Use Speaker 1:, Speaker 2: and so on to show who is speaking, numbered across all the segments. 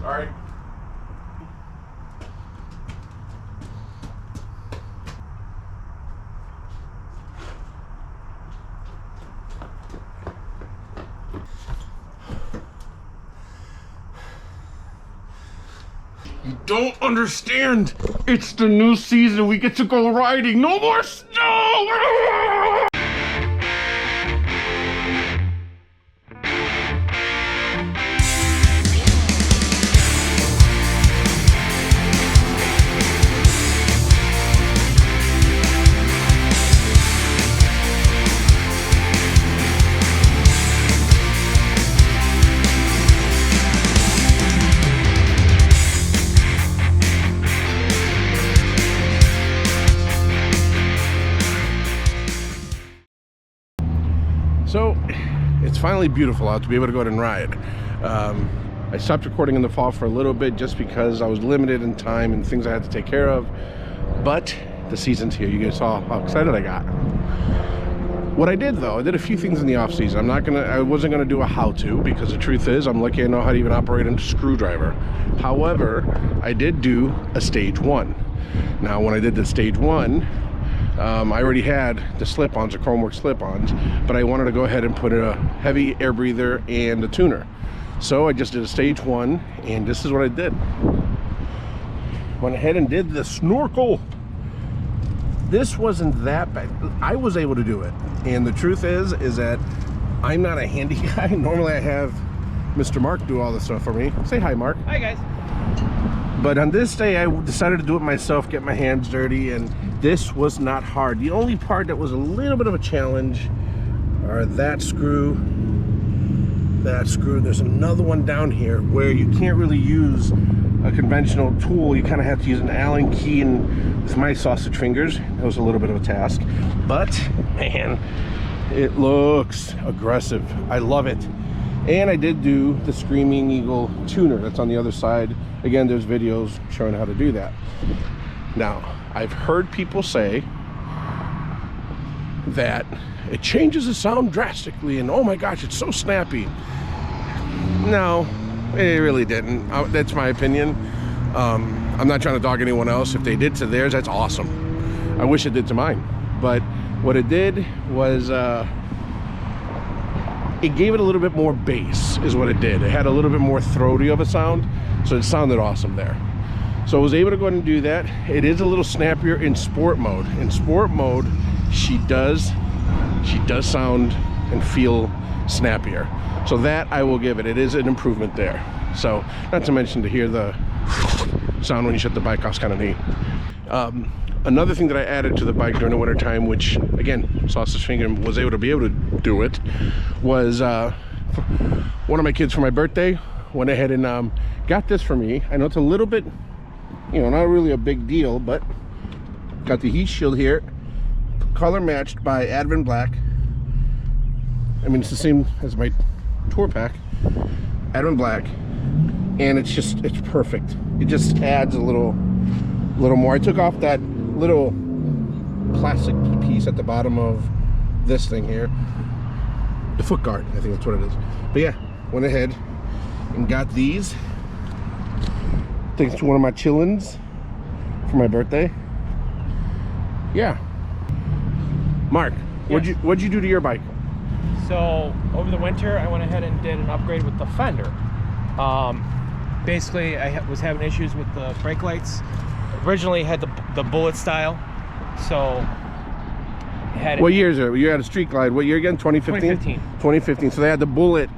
Speaker 1: All right. You don't understand. It's the new season. We get to go riding. No more snow. So it's finally beautiful out to be able to go out and ride. I stopped recording in the fall for a little bit just because I was limited in time and things I had to take care of, but the season's here. You guys saw how excited I got. What I did though, I did a few things in the off season. I wasn't gonna do a how-to, because the truth is I'm lucky I know how to even operate a screwdriver. However, I did do a stage 1. Now when I did the stage 1, I already had the slip-ons, the Chromeworks slip-ons, but I wanted to go ahead and put a heavy air breather and a tuner. So I just did a stage 1, and this is what I did. Went ahead and did the snorkel. This wasn't that bad. I was able to do it, and the truth is that I'm not a handy guy. Normally I have Mr. Mark do all this stuff for me. Say hi, Mark.
Speaker 2: Hi, guys.
Speaker 1: But on this day, I decided to do it myself, get my hands dirty, and this was not hard. The only part that was a little bit of a challenge are that screw. There's another one down here where you can't really use a conventional tool. You kind of have to use an Allen key, and with my sausage fingers, it was a little bit of a task. But, man, it looks aggressive. I love it. And I did do the Screaming Eagle tuner that's on the other side. Again, there's videos showing how to do that. Now, I've heard people say that it changes the sound drastically, and oh my gosh, it's so snappy. No, it really didn't. That's my opinion. I'm not trying to dog anyone else. If they did to theirs, that's awesome. I wish it did to mine. But what it did was it gave it a little bit more bass, is what it did. It had a little bit more throaty of a sound, so it sounded awesome there. So I was able to go ahead and do that. It is a little snappier in sport mode. In sport mode, she does sound and feel snappier. So that I will give it. It is an improvement there. So not to mention to hear the sound when you shut the bike off is kind of neat. Another thing that I added to the bike during the winter time, which again, sausage finger was able to do it, was one of my kids for my birthday went ahead and got this for me. I know it's a little bit, you know, not really a big deal, but got the heat shield here, color matched by Advanblack. I mean, it's the same as my tour pack, Advanblack, and it's perfect. It just adds a little more. I took off that little plastic piece at the bottom of this thing here, the foot guard, I think that's what it is. But yeah, went ahead and got these. Thanks to one of my chillins for my birthday. Yeah. Mark,
Speaker 2: Yes.
Speaker 1: what'd you do to your bike?
Speaker 2: So over the winter, I went ahead and did an upgrade with the fender. Basically, I was having issues with the brake lights. Originally had the bullet style, so had
Speaker 1: What year is it? You had a Street Glide. What year again? 2015?
Speaker 2: 2015.
Speaker 1: 2015. So they had the bullet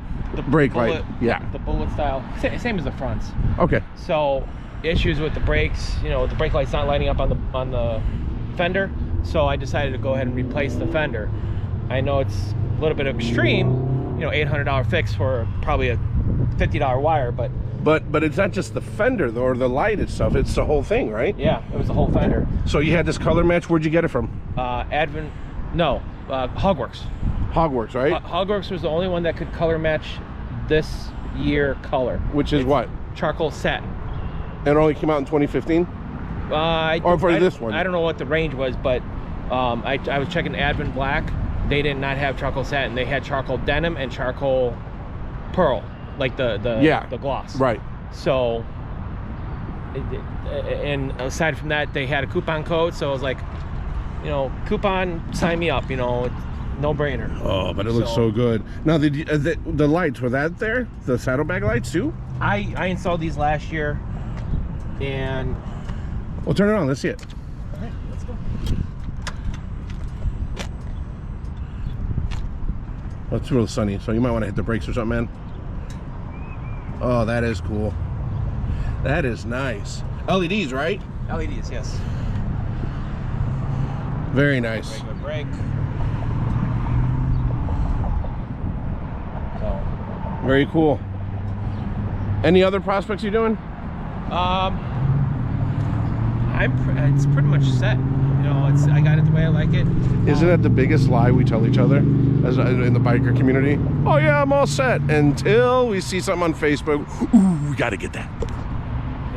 Speaker 1: brake light. Yeah.
Speaker 2: The bullet style, same as the fronts.
Speaker 1: Okay.
Speaker 2: So issues with the brakes, you know, the brake light's not lighting up on the fender. So I decided to go ahead and replace the fender. I know it's a little bit extreme, you know, $800 fix for probably a $50 wire, but
Speaker 1: it's not just the fender though, or the light itself. It's the whole thing, right?
Speaker 2: yeah, it was the whole fender.
Speaker 1: So you had this color match. Where'd you get it from?
Speaker 2: Hogworks.
Speaker 1: Hogworks, right?
Speaker 2: Hogworks was the only one that could color match this year color.
Speaker 1: Which is what?
Speaker 2: Charcoal satin.
Speaker 1: And it only came out in 2015? Or for this one?
Speaker 2: I don't know what the range was, but I was checking Advanblack. They did not have charcoal satin. They had charcoal denim and charcoal pearl, like the gloss.
Speaker 1: Right.
Speaker 2: So, and aside from that, they had a coupon code, so I was like, you know, coupon, sign me up, you know, no brainer.
Speaker 1: Oh, but it looks so good. Now, the lights, were that there? The saddlebag lights too?
Speaker 2: I installed these last year, and
Speaker 1: Well, turn it on, let's see it.
Speaker 2: all right, let's go.
Speaker 1: Well, it's real sunny, so you might want to hit the brakes or something, man. Oh, that is cool. That is nice. LEDs, right?
Speaker 2: LEDs, yes.
Speaker 1: Very nice.
Speaker 2: Regular brake. So,
Speaker 1: Very cool. Any other prospects you're doing?
Speaker 2: it's pretty much set. You know, I got it the way I like it.
Speaker 1: Isn't that the biggest lie we tell each other as in the biker community? Oh yeah, I'm all set, until we see something on Facebook. Ooh, we gotta get that.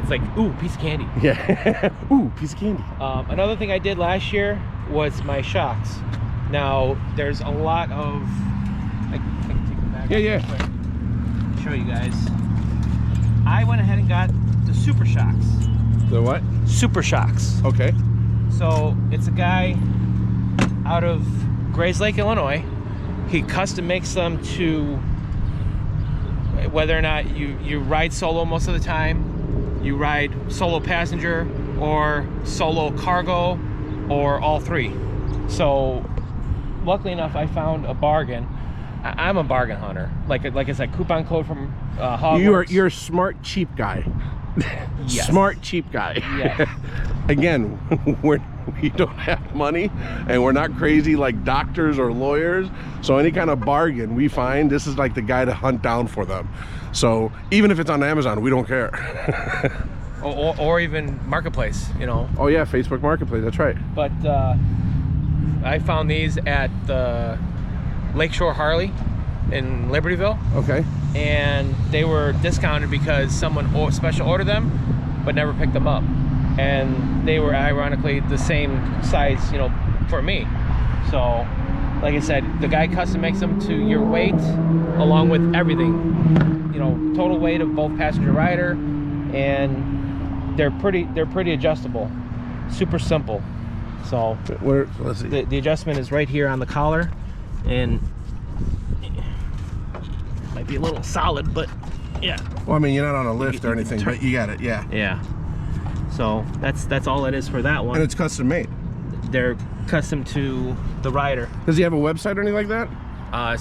Speaker 2: It's like, ooh, piece of candy.
Speaker 1: Yeah. Ooh, piece of candy.
Speaker 2: Another thing I did last year was my shocks. Now, there's a lot of, I can take them back.
Speaker 1: Yeah.
Speaker 2: Real quick. Show you guys. I went ahead and got the Super Shox.
Speaker 1: The what?
Speaker 2: Super Shox.
Speaker 1: Okay.
Speaker 2: So it's a guy out of Grays Lake, Illinois. He custom makes them to whether or not you ride solo most of the time, you ride solo passenger, or solo cargo, or all three. So luckily enough, I found a bargain. I'm a bargain hunter. Like I said, coupon code from Hogworks.
Speaker 1: You're a smart cheap guy.
Speaker 2: Yes.
Speaker 1: Smart cheap guy.
Speaker 2: Yes.
Speaker 1: Again, we don't have money, and we're not crazy like doctors or lawyers. So any kind of bargain we find, this is like the guy to hunt down for them. So even if it's on Amazon, we don't care.
Speaker 2: or even Marketplace, you know.
Speaker 1: Oh yeah, Facebook Marketplace. That's right.
Speaker 2: But I found these at the Lakeshore Harley in Libertyville.
Speaker 1: Okay.
Speaker 2: And they were discounted because someone special ordered them but never picked them up, and they were ironically the same size, you know, for me. So like I said, the guy custom makes them to your weight along with everything, you know, total weight of both passenger rider, and they're pretty adjustable, super simple. So
Speaker 1: let's see.
Speaker 2: The adjustment is right here on the collar, and might be a little solid, but yeah.
Speaker 1: Well, I mean, you're not on a lift or anything, but you got it. Yeah.
Speaker 2: Yeah. So that's all it is for that one.
Speaker 1: And it's custom made.
Speaker 2: They're custom to the rider.
Speaker 1: Does he have a website or anything like that?
Speaker 2: I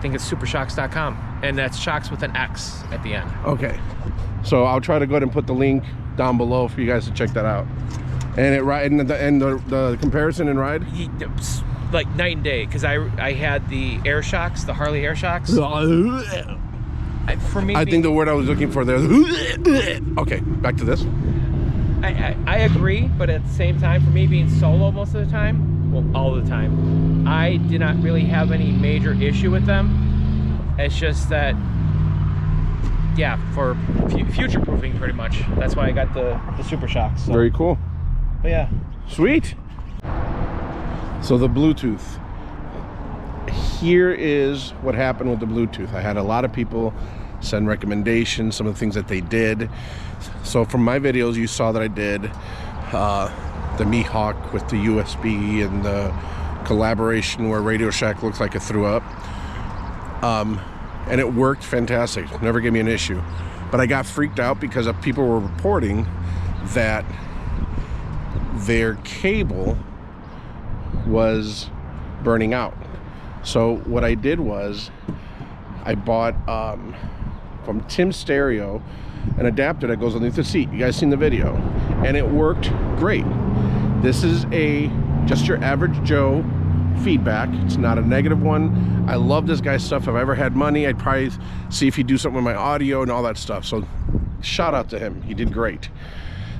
Speaker 2: think it's supershox.com, and that's Shox with an X at the end.
Speaker 1: Okay. So I'll try to go ahead and put the link down below for you guys to check that out. And the comparison and ride?
Speaker 2: Like night and day, because I had the Air Shox, the Harley Air Shox. For me,
Speaker 1: I think the word I was looking for there. Okay, back to this.
Speaker 2: I agree, but at the same time, for me being solo most of the time, well, all the time, I did not really have any major issue with them. It's just that, yeah, for future proofing, pretty much. That's why I got the Super Shox. So.
Speaker 1: Very cool.
Speaker 2: But yeah.
Speaker 1: Sweet. So the Bluetooth. Here is what happened with the Bluetooth. I had a lot of people send recommendations, some of the things that they did. So from my videos, you saw that I did the Mihawk with the USB and the collaboration where Radio Shack looks like it threw up. And it worked fantastic. Never gave me an issue. But I got freaked out because people were reporting that their cable was burning out. So what I did was I bought from Tim Stereo an adapter that goes underneath the seat. You guys seen the video, and it worked great. This is just your average Joe feedback. It's not a negative one. I love this guy's stuff. If I ever had money, I'd probably see if he'd do something with my audio and all that stuff. So shout out to him. He did great.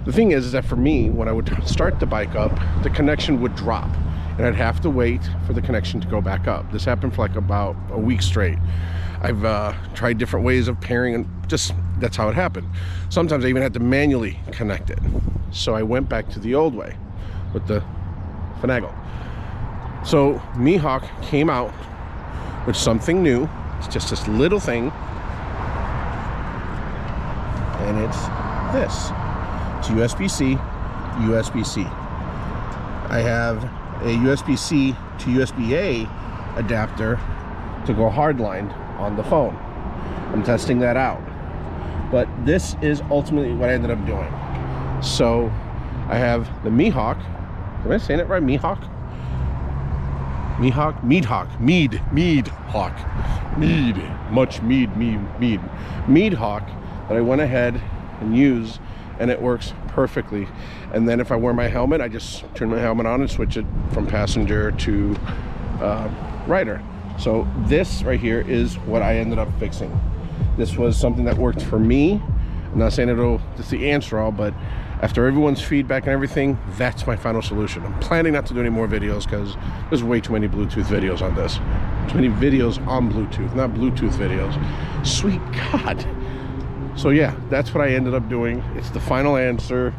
Speaker 1: The thing is that for me, when I would start the bike up, the connection would drop, and I'd have to wait for the connection to go back up. This happened for like about a week straight. I've tried different ways of pairing, and just that's how it happened. Sometimes I even had to manually connect it. So I went back to the old way with the finagle. So Mihawk came out with something new. It's just this little thing. and it's this. It's USB-C, USB-C. I have a USB-C to USB-A adapter to go hardlined on the phone. I'm testing that out. But this is ultimately what I ended up doing. So I have the Mihawk. Am I saying it right? Mihawk? Mihawk? Meadhawk. Meadhawk that I went ahead and used, and it works perfectly. And then if I wear my helmet, I just turn my helmet on and switch it from passenger to rider. So this right here is what I ended up fixing. This was something that worked for me. I'm not saying it's the answer all, but after everyone's feedback and everything, that's my final solution. I'm planning not to do any more videos because there's way too many Bluetooth videos on this. Too many videos on Bluetooth, not Bluetooth videos. Sweet God. So yeah, that's what I ended up doing. It's the final answer.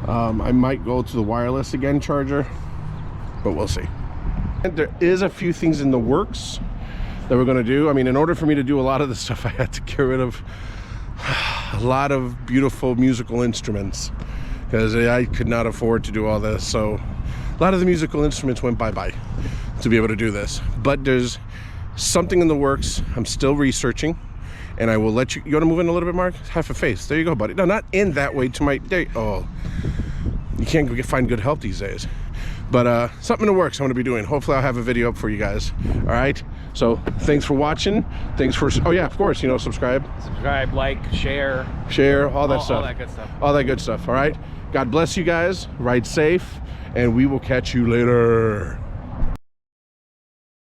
Speaker 1: I might go to the wireless again charger, but we'll see. And there is a few things in the works that we're gonna do. I mean, in order for me to do a lot of the stuff, I had to get rid of a lot of beautiful musical instruments because I could not afford to do all this. So a lot of the musical instruments went bye-bye to be able to do this. But there's something in the works. I'm still researching, and I will let you. You want to move in a little bit, Mark? Half a face. There you go, buddy. No, not in that way. To my. There, oh, you can't find good help these days. But something in the works I'm going to be doing. Hopefully I'll have a video up for you guys. All right, so thanks for watching. Thanks for, oh yeah, of course, you know, subscribe,
Speaker 2: like, share,
Speaker 1: all that stuff,
Speaker 2: all that good stuff,
Speaker 1: all that good stuff. All right, God bless you guys, ride safe, and we will catch you later.